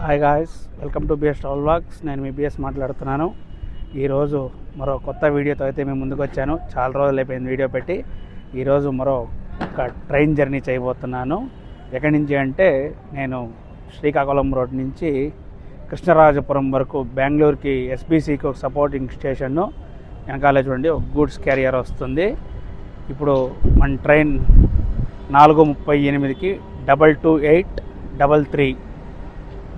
Hi guys, welcome to BS travel vlogs. నేను మీ BS మాట్లాడుతున్నాను. ఈరోజు మరో కొత్త వీడియోతో అయితే మేము ముందుకు వచ్చాను. చాలా రోజులు అయిపోయింది వీడియో పెట్టి. ఈరోజు మరో ఒక ట్రైన్ జర్నీ చేయబోతున్నాను. ఎక్కడి నుంచి అంటే నేను శ్రీకాకుళం రోడ్ నుంచి కృష్ణరాజపురం వరకు బెంగళూరుకి ఎస్బీసీకి ఒక సపోర్టింగ్ స్టేషన్ను వెనకాలే చూడండి ఒక గూడ్స్ క్యారియర్ వస్తుంది. ఇప్పుడు మన ట్రైన్ 4:38కి 22833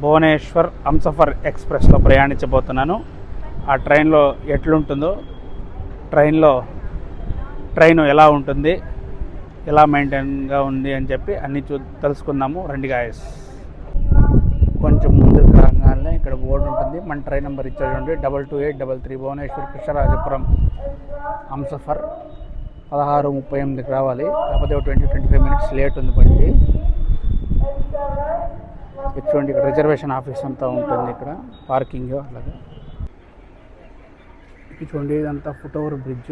భువనేశ్వర్ హంసఫర్ ఎక్స్ప్రెస్లో ప్రయాణించబోతున్నాను. ఆ ట్రైన్లో ఎట్లుంటుందో, ట్రైన్ ఎలా ఉంటుంది, ఎలా మెయింటైన్గా ఉంది అని చెప్పి అన్నీ తెలుసుకుందాము. రండి గాయస్. కొంచెం ముందుకు రాగానే ఇక్కడ బోర్డు ఉంటుంది. మన ట్రైన్ నెంబర్ ఇచ్చారు చూడండి, 22833 భువనేశ్వర్ కృష్ణరాజపురం హంసఫర్. 16:38కి రావాలి. కాకపోతే 20-25 మినిట్స్ లేట్ ఉంది బండి. చూడండి, ఇక్కడ రిజర్వేషన్ ఆఫీస్ అంతా ఉంటుంది. ఇక్కడ పార్కింగ్ అలాగే. చూడండి, ఇదంతా ఫుట్ ఓవర్ బ్రిడ్జ్.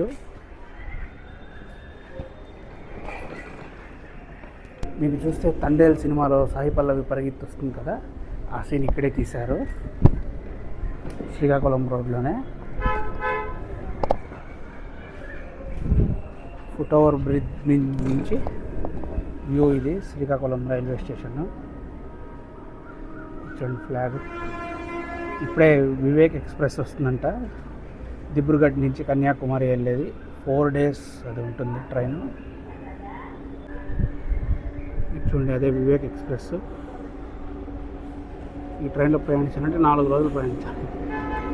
మీకు చూస్తే తండేల్ సినిమాలో సాయి పల్లవి పరిగెత్తి వస్తుంది కదా, ఆ సీన్ ఇక్కడే తీశారు, శ్రీకాకుళం రోడ్లోనే. ఫుట్ ఓవర్ బ్రిడ్జ్ నుంచి వ్యూ ఇది శ్రీకాకుళం రైల్వే స్టేషన్. చూడండి ఫ్లాగ్. ఇప్పుడే వివేక్ ఎక్స్ప్రెస్ వస్తుందంట, దిబ్రుగఢ్ నుంచి కన్యాకుమారి వెళ్ళేది. 4 days అది ఉంటుంది ట్రైన్. చూడండి, అదే వివేక్ ఎక్స్ప్రెస్. ఈ ట్రైన్లో ప్రయాణించాలంటే 4 రోజులు ప్రయాణించాలి,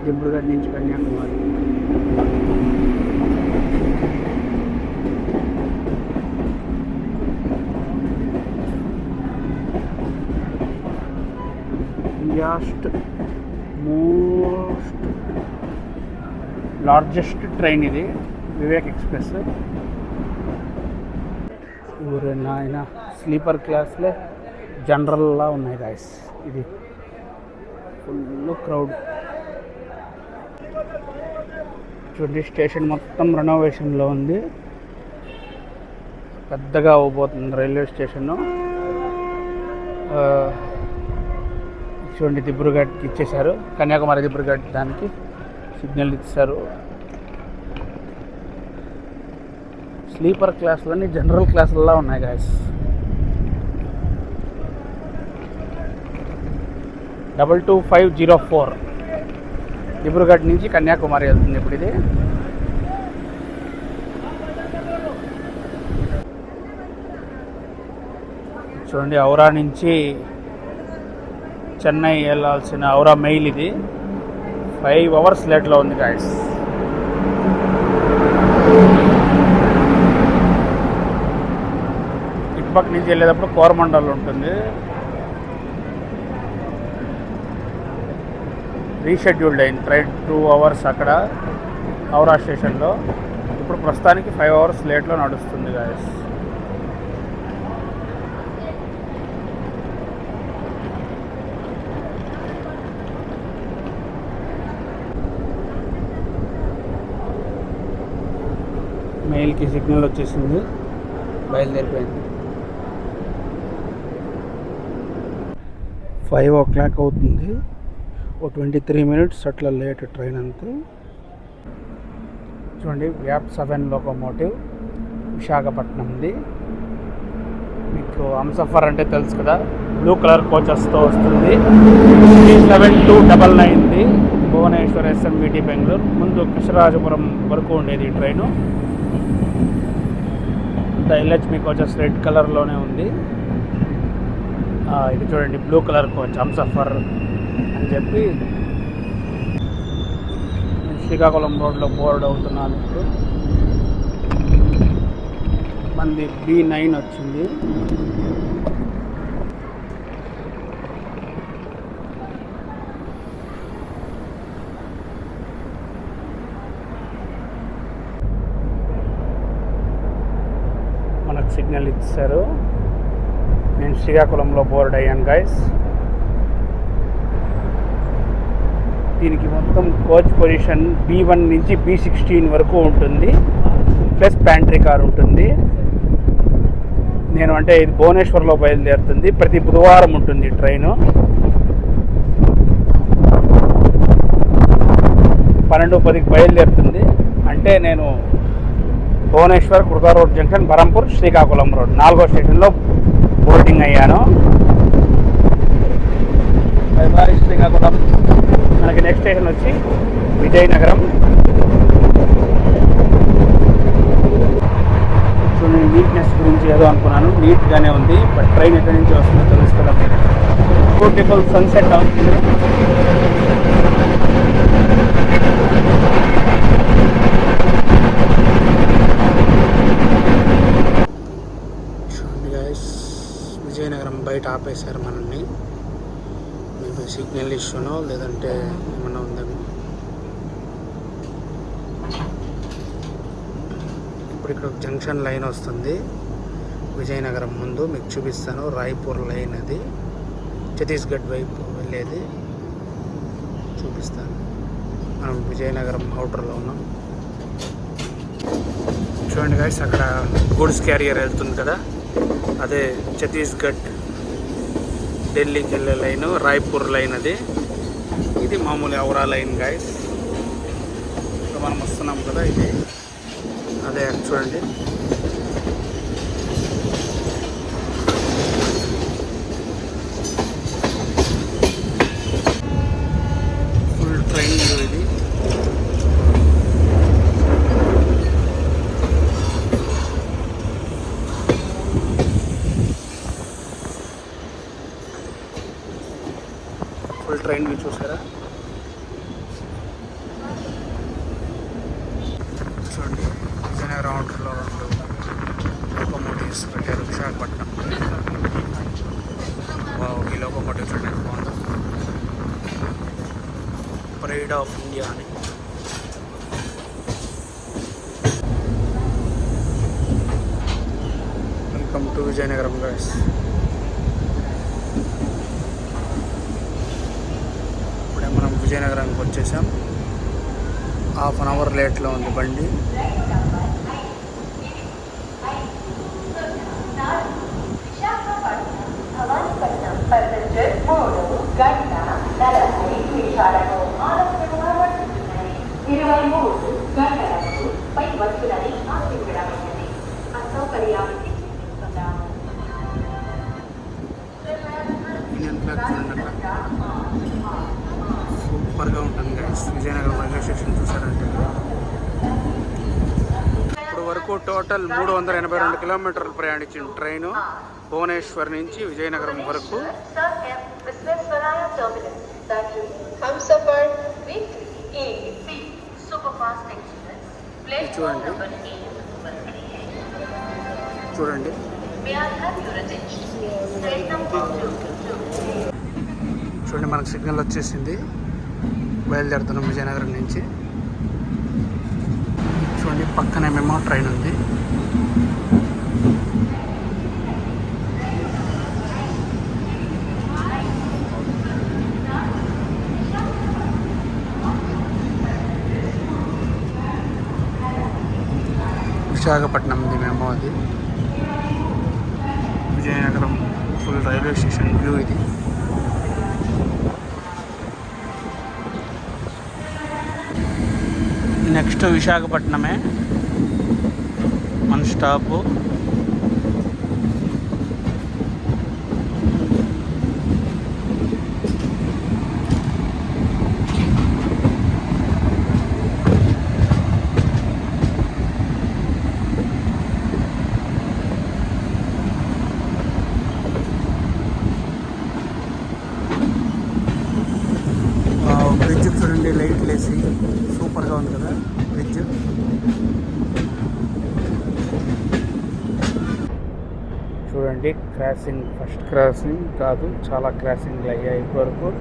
దిబ్రుగఢ్ నుంచి కన్యాకుమారి. మోస్ట్ లార్జెస్ట్ ట్రైన్ ఇది, వివేక్ ఎక్స్ప్రెస్. ఆయన స్లీపర్ క్లాస్లే జనరల్లా ఉన్నాయి గాయస్. ఇది ఫుల్ క్రౌడ్. చూడండి, స్టేషన్ మొత్తం రెనోవేషన్లో ఉంది, పెద్దగా అవ్వబోతుంది రైల్వే స్టేషను. చూడండి, దిబ్రుగఢ్కి ఇచ్చేశారు, కన్యాకుమారి దిబ్రుగఢ్ దానికి సిగ్నల్ ఇచ్చారు. స్లీపర్ క్లాసులన్నీ జనరల్ క్లాసులలో ఉన్నాయి గాయస్. 22504 దిబ్రుగఢ్ నుంచి కన్యాకుమారి వెళ్తుంది ఇప్పుడు ఇది. చూడండి, ఔరా నుంచి చెన్నై వెళ్ళాల్సిన ఔరా మెయిల్ ఇది. 5 hours లేట్లో ఉంది గాయస్. ఇటుపక్క నుంచి వెళ్ళేటప్పుడు కోరమండల్ ఉంటుంది. రీషెడ్యూల్డ్ అయింది ట్రైన్ 2 hours అక్కడ ఔరా స్టేషన్లో. ఇప్పుడు ప్రస్తుతానికి 5 hours లేట్లో నడుస్తుంది గాయస్. మెయిల్కి సిగ్నల్ వచ్చేసింది, బయలుదేరిపోయింది. 5 o'clock అవుతుంది. 23 minutes అట్లా లేట్ ట్రైన్ అంతా. చూడండి, వ్యాప్ 7 లోకోమోటివ్ విశాఖపట్నంది. మీకు హంసఫర్ అంటే తెలుసు కదా, బ్లూ కలర్ కోచెస్తో వస్తుంది. 7299ది భువనేశ్వర్ ఎస్ఎంవిటి బెంగళూరు. ముందు కృష్ణరాజపురం వరకు ఉండేది ఈ ట్రైను. ఎల్హెచ్బి కోచెస్ రెడ్ కలర్లోనే ఉంది. ఇది చూడండి, బ్లూ కలర్ కోచ్ హంసఫర్ అని చెప్పి. శ్రీకాకుళం రోడ్లో బోర్డ్ అవుతున్నాను. ఇప్పుడు మంది B9 వచ్చింది. మనకు సిగ్నల్ ఇచ్చారు. నేను శ్రీకాకుళంలో బోర్డ్ అయ్యాను గాయస్. దీనికి మొత్తం కోచ్ పొజిషన్ B1 నుంచి B16 వరకు ఉంటుంది, ప్లస్ ప్యాంట్రీ కార్ ఉంటుంది. నేను అంటే ఇది భువనేశ్వర్లో బయలుదేరుతుంది. ప్రతి బుధవారం ఉంటుంది ట్రైను. 12:10కి బయలుదేరుతుంది. అంటే నేను Bhubaneswar, Khurda road junction, Berhampur, Srikakulam road 4వ స్టేషన్లో బోర్డింగ్ అయ్యాను. శ్రీకాకుళం. మనకి నెక్స్ట్ స్టేషన్ వచ్చి విజయనగరం. సో నేను నీట్నెస్ గురించి ఏదో అనుకున్నాను, నీట్గానే ఉంది. బట్ ట్రైన్ ఎక్కడి నుంచి వస్తుందో తెలుసుకోవడం లేదు. బ్యూటిఫుల్ సన్సెట్ అవుతుంది. చూడండి గైస్, విజయనగరం బయట ఆపేశారు మనల్ని. మేబీ సిగ్నల్ ఇష్యూనో లేదంటే ఏమన్నా ఉందేమో. ఇప్పుడు ఇక్కడ జంక్షన్ లైన్ వస్తుంది విజయనగరం ముందు, మీకు చూపిస్తాను. రాయ్పూర్ లైన్ అది, ఛత్తీస్గఢ్ వైపు వెళ్ళేది చూపిస్తాను. మనం విజయనగరం అవుటర్లో ఉన్నాం. చూడండి గైస్, అక్కడ గూడ్స్ క్యారియర్ వెళ్తుంది కదా, అదే ఛత్తీస్గఢ్ ఢిల్లీకి వెళ్ళే లైన్, రాయ్పూర్ లైన్ అది. ఇది మామూలు ఔరా లైన్ గైస్. ఇంకా మనం వస్తున్నాం కదా, ఇది అదే చూడండి. ఫుల్ ట్రైన్ ఇది. ఫుల్ ట్రైన్ వ్యూ చూసారా? చూడండి, విజయనగరం అవుటర్లో 2 లోకోమోటివ్స్ పెట్టారు విశాఖపట్నం. ఈ లోకోమోటివ్ చూడండి ఎంత బాగుందో, ప్రైడ్ ఆఫ్ ఇండియా అని. Welcome to Vizianagaram guys. ఇప్పుడే మనం విజయనగరానికి వచ్చేసాం. హాఫ్ అన్ అవర్ లేట్లో ఉంది బండి. ఇండియన్ ఫ్లాగ్ చూడండి, సూపర్గా ఉంటుంది గైస్. విజయనగరం రైల్వే స్టేషన్ చూసారంటే ఇప్పుడు వరకు టోటల్ 382 కిలోమీటర్లు ప్రయాణించిన ట్రైను భువనేశ్వర్ నుంచి విజయనగరం వరకు. చూడండి చూడండి చూడండి, మనకు సిగ్నల్ వచ్చేసింది. బయలుదేరుతున్నాం విజయనగరం నుంచి. చూడండి, పక్కనే మెమో ట్రైన్ ఉంది. విశాఖపట్నంది మెమో అది. Vizianagaram full railway station view ఇది. నెక్స్ట్ విశాఖపట్నమే మన స్టాపు. బ్రిడ్జ్ చూడండి, లైట్లు వేసి సూపర్గా ఉంది కదా బ్రిడ్జ్. చూడండి, క్రాసింగ్ ఫస్ట్ క్రాసింగ్ కాదు, చాలా క్రాసింగ్లు అయ్యాయి ఇప్పటివరకు.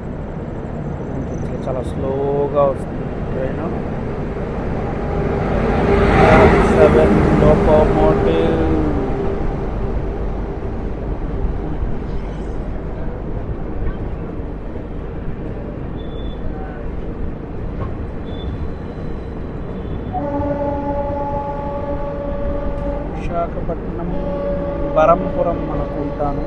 చాలా స్లోగా వస్తుంది ట్రైన్. 7 లోకోమోటివ్. విశాఖపట్నం బరంపురం అనుకుంటాను.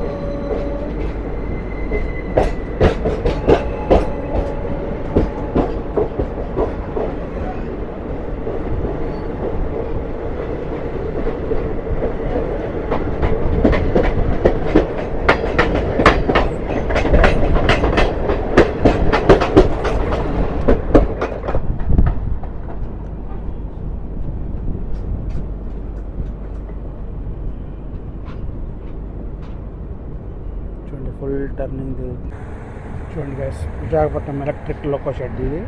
టర్నింగ్ చూడండి guys, Visakhapatnam electric loco shed ఇది.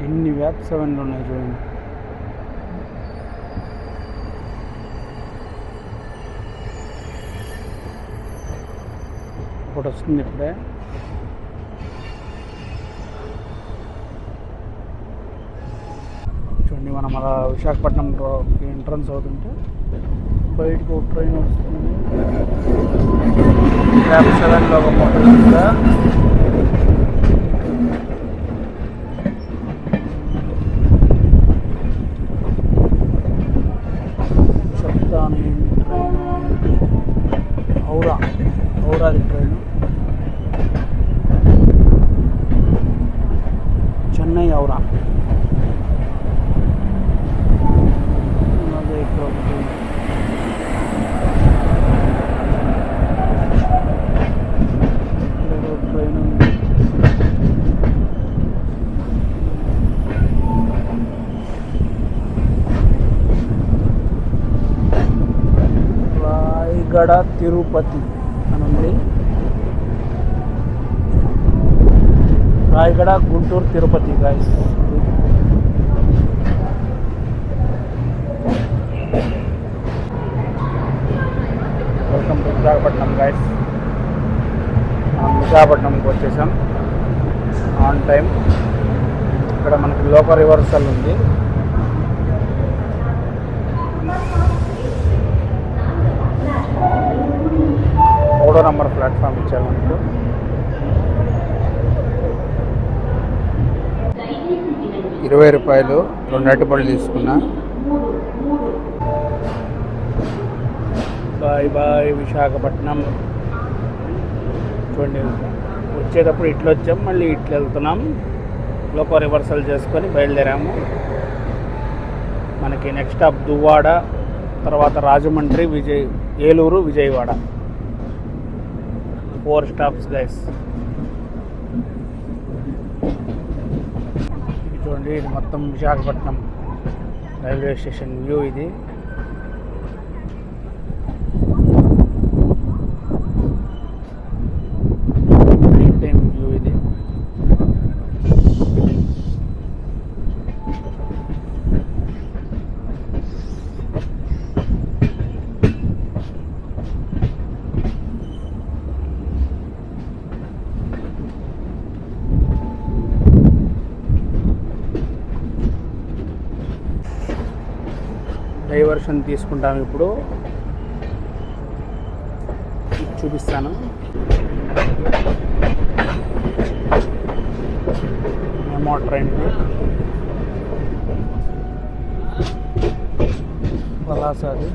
ఎన్ని వ్యాప్ 7లు ఉన్నాయి చూడండి. ఒకటి వస్తుంది ఇప్పుడే. చూడండి, మనం అలా విశాఖపట్నం ఎంట్రన్స్ అవుతుంటే బయటకు ఒక ట్రైన్ వస్తుంది. వ్యాప్ 7లో ఒక మోటార్ ఉందా. ఔరాది ట్రైన్ చెన్నై ఔరా. అదే ఇక్కడ ట్రైన్ రాయగడ తిరుపతి అని ఉంది. Rayagada Guntur Tirupati guys. Welcome to Visakhapatnam guys. విశాఖపట్నంకి వచ్చేసాం ఆన్ టైం. ఇక్కడ మనకి లోకో రివర్సల్ ఉంది. మూడో నంబర్ ప్లాట్ఫామ్ ఇచ్చారు మనకు. ₹20 2 అరటిపళ్ళు తీసుకున్నా. Bye bye Visakhapatnam. చూడండి, వచ్చేటప్పుడు ఇట్లా వచ్చాం, మళ్ళీ ఇట్లా వెళ్తున్నాం. లోకో రివర్సల్ చేసుకొని బయలుదేరాము. మనకి నెక్స్ట్ స్టాప్ దువ్వాడ, తర్వాత రాజమండ్రి, ఏలూరు, విజయవాడ. 4 stops guys. ఇది చూడండి, ఇది మొత్తం విశాఖపట్నం రైల్వే స్టేషన్ వ్యూ. ఇది నైట్ టైం వ్యూ. ఇది డైవర్షన్ తీసుకుంటాము. ఇప్పుడు చూపిస్తాను. మెమో ట్రైన్కి పలాసది.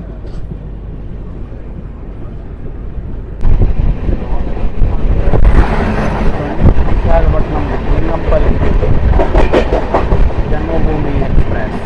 విశాఖపట్నం లింగంపల్లి జన్మభూమి ఎక్స్ప్రెస్.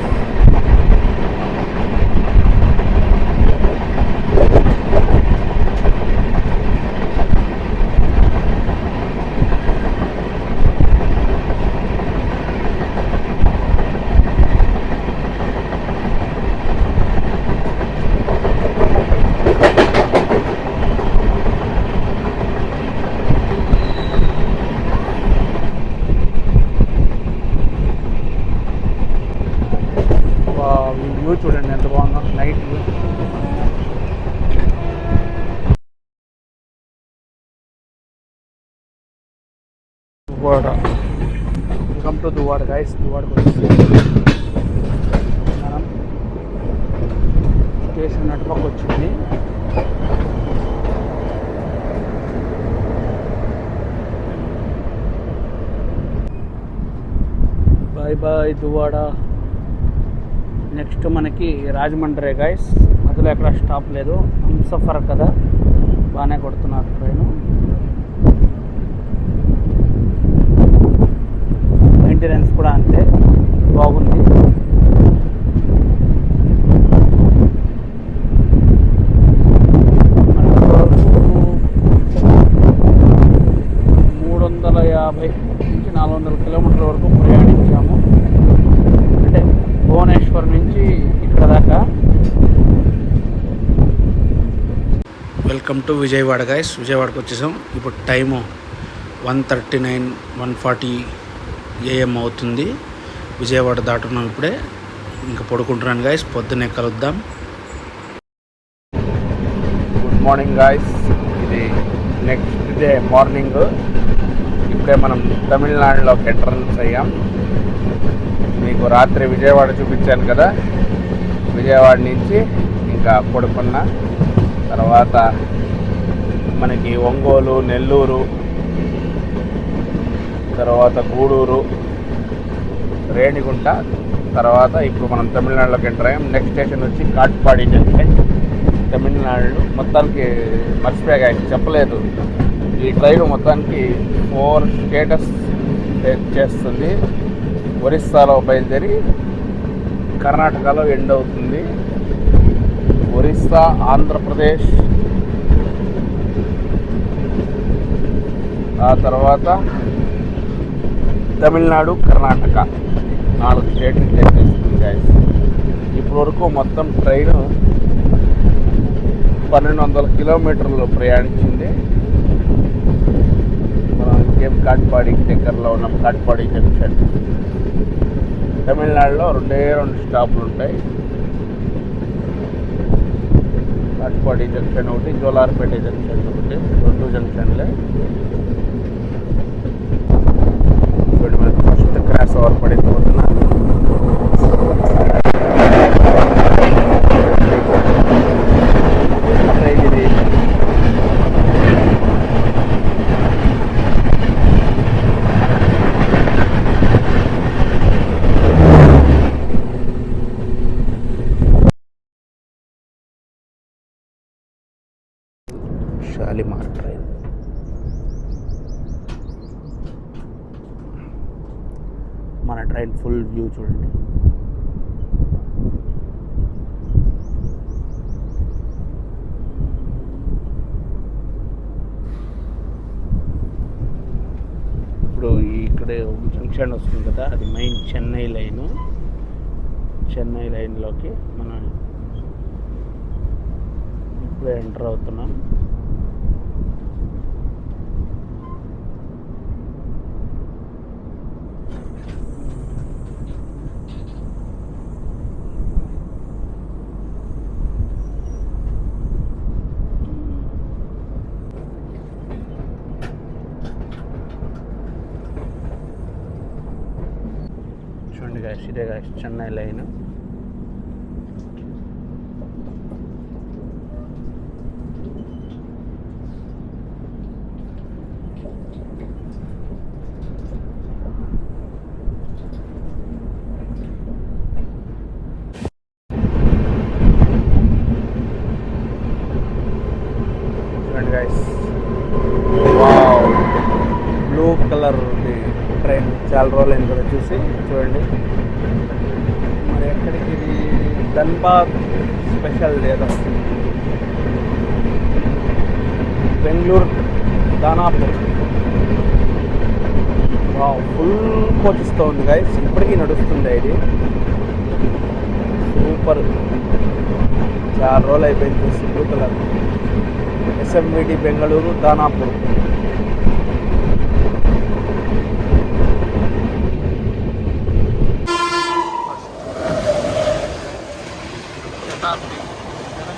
వ్యూ చూడండి ఎంత బాగుందో night view. Duvvada. Welcome to Duvvada guys. దువ్వాడకు మనం స్టేషన్ అటుపక్క వచ్చింది. Bye bye Duvvada. నెక్స్ట్ మనకి రాజమండ్రి గైస్. మధ్యలో ఎక్కడ స్టాప్ లేదు. హంసఫర్ కదా, బాగానే కొడుతున్నారు ట్రైను. మెయింటెనెన్స్ కూడా అంతే బాగుంది. నుంచి 400 కిలోమీటర్ల వరకు ప్రయాణించాము. అంటే భువనేశ్వర్ నుంచి ఇక్కడ దాకా వెల్కమ్ టు విజయవాడ గైస్. విజయవాడకు వచ్చేసాం. ఇప్పుడు టైము 1:39 1:40 AM అవుతుంది. విజయవాడ దాటున్నాం ఇప్పుడే. ఇంకా పడుకుంటున్నాను గైస్. పొద్దున్నే కలుద్దాం. Good morning guys. ఇది నెక్స్ట్ డే మార్నింగ్. ఇప్పుడే మనం తమిళనాడులోకి ఎంట్రన్స్ అయ్యాం. మీకు రాత్రి విజయవాడ చూపించాను కదా. విజయవాడ నుంచి ఇంకా పడుకున్న తర్వాత మనకి ఒంగోలు, నెల్లూరు, తర్వాత గూడూరు, రేణిగుంట, తర్వాత ఇప్పుడు మనం తమిళనాడులోకి ఎంటర్ అయ్యాం. నెక్స్ట్ స్టేషన్ వచ్చి కాట్పాడి జంక్షన్. తమిళనాడు మొత్తానికి మర్చిపోయాగా చెప్పలేదు. ఈ ట్రైన్ మొత్తానికి 4 స్టేటస్ చేస్తుంది. ఒరిస్సాలో బయలుదేరి కర్ణాటకలో ఎండ్ అవుతుంది. ఒరిస్సా, ఆంధ్రప్రదేశ్, ఆ తర్వాత తమిళనాడు, కర్ణాటక 4 స్టేట్లు చేస్తుంది గైస్. ఇప్పటి వరకు మొత్తం ట్రైన్ 1200 కిలోమీటర్లు ప్రయాణించింది. మనం ఇంకేం కాట్పాడికి దగ్గరలో ఉన్న కాట్పాడి జంక్షన్. తమిళనాడులో 2 స్టాపులు ఉంటాయి. కాట్పాడి జంక్షన్ ఒకటి, జోలార్పేట జంక్షన్ ఒకటి, 2 జంక్షన్లే. చూడండి, మనకి ఫస్ట్ క్రాస్ ఓవర్ పడింది పొద్దున. ఇది షాలిమార్ ట్రైన్. మన ట్రైన్ ఫుల్ వ్యూ చూడండి. ఇప్పుడు ఇక్కడే జంక్షన్ వస్తుంది కదా, అది మెయిన్ చెన్నై లైను. చెన్నై లైన్లోకి మనం ఇప్పుడే ఎంటర్ అవుతున్నాం. చూడండి గాయస్, ఇదే గాయస్ చెన్నై లైన్. చూడండి guys, wow, blue colour train. చాలా రోజులైంది కూడా చూసి. చూడండి మరి ఎక్కడికి ఇది, ధన్బాద్ స్పెషల్ ఏదో, బెంగళూరు దానాపూర్. వావ్, ఫుల్ కోచిస్తూ ఉంది గైస్. ఇప్పటికీ నడుస్తుంది ఇది. సూపర్. చాలా రోజులు అయిపోయింది చూసి. Blue colour SMVT Bengaluru Danapur.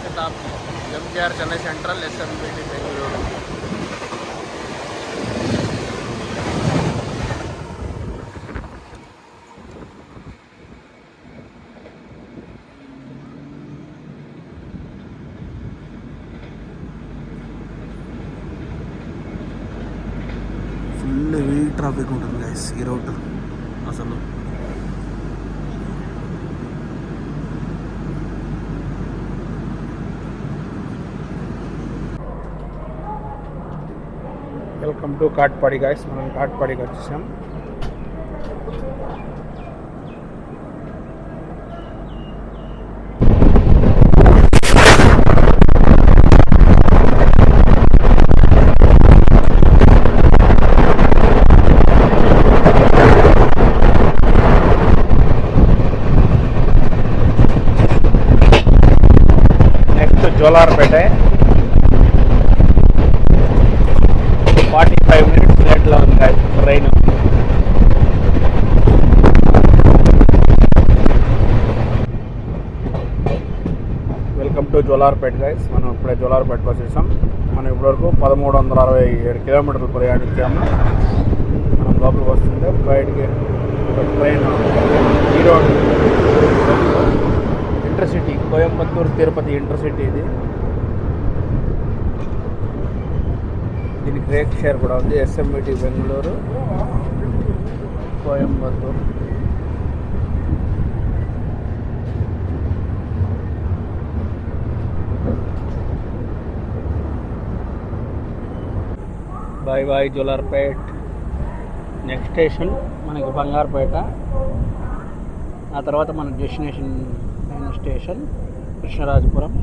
Shatabdi MGR Chennai central, SMVT Bengaluru. Full heavy traffic ఉంటుంది గైస్ ఈ రూట్ అసలు. Welcome to Katpadi guys. మనం కాట్పాడికి వచ్చేసాం. Next Jolarpet. Train. Welcome to Jolarpet guys. మనం ఇప్పుడే జోలార్పేటకు వచ్చేసాం. మనం ఇప్పటివరకు 1367 కిలోమీటర్లు ప్రయాణించాము. మనం లోపలికి వస్తుంటే బయటికి ఒక train Erode intercity, Coimbatore Tirupati intercity ఇది. దీనికి రేక్ షేర్ కూడా ఉంది. SMVT Bengaluru, Coimbatore. Bye bye Jolarpet. Next station మనకి బంగారుపేట. ఆ తర్వాత మన డెస్టినేషన్ అయిన స్టేషన్ కృష్ణరాజపురం.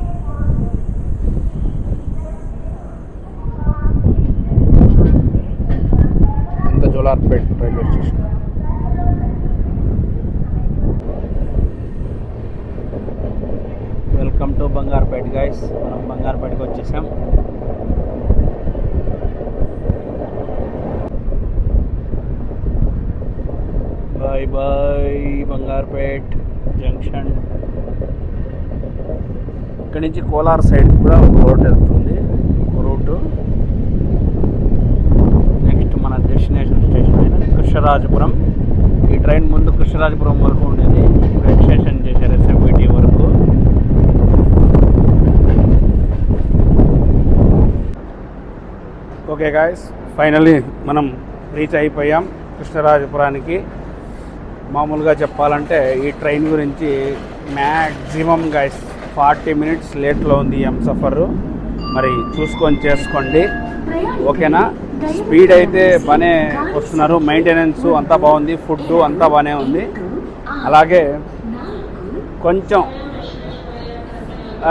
అంత Jolarpet railway station. Welcome to Bangarapet guys. మనం బంగారుపేటకి వచ్చేసాం. Bye bye Bangarpet junction. ఇక్కడి నుంచి కోలార్ సైడ్ కూడా ఒక రోడ్ వెళ్తుంది, రూటు. నెక్స్ట్ మన డెస్టినేషన్ స్టేషన్ అయిన కృష్ణరాజపురం. ఈ ట్రైన్ ముందు కృష్ణరాజపురం వరకు ఉండేది, ఇప్పుడు ఎక్స్టెన్షన్ చేశారు ఎస్ఎంవిటి వరకు. ఓకే గాయస్, ఫైనల్లీ మనం రీచ్ అయిపోయాం కృష్ణరాజపురానికి. మామూలుగా చెప్పాలంటే ఈ ట్రైన్ గురించి మ్యాక్సిమం గైస్ 40 మినిట్స్ లేట్లో ఉంది ఎంసఫర్. మరి చూసుకొని చేసుకోండి, ఓకేనా. స్పీడ్ అయితే బాగానే వస్తున్నారు, మెయింటెనెన్స్ అంతా బాగుంది, ఫుడ్ అంతా బాగానే ఉంది. అలాగే కొంచెం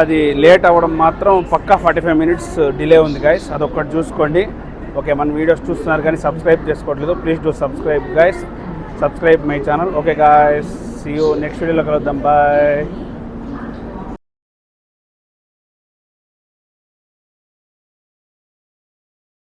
అది లేట్ అవ్వడం మాత్రం పక్కా 45 మినిట్స్ డిలే ఉంది గైస్, అదొక్కటి చూసుకోండి. ఓకే, మన వీడియోస్ చూస్తున్నారు కానీ సబ్స్క్రైబ్ చేసుకోవట్లేదు, please do subscribe guys. Subscribe my channel. Okay guys, see you next వీడియోలో కలుద్దాం. బాయ్.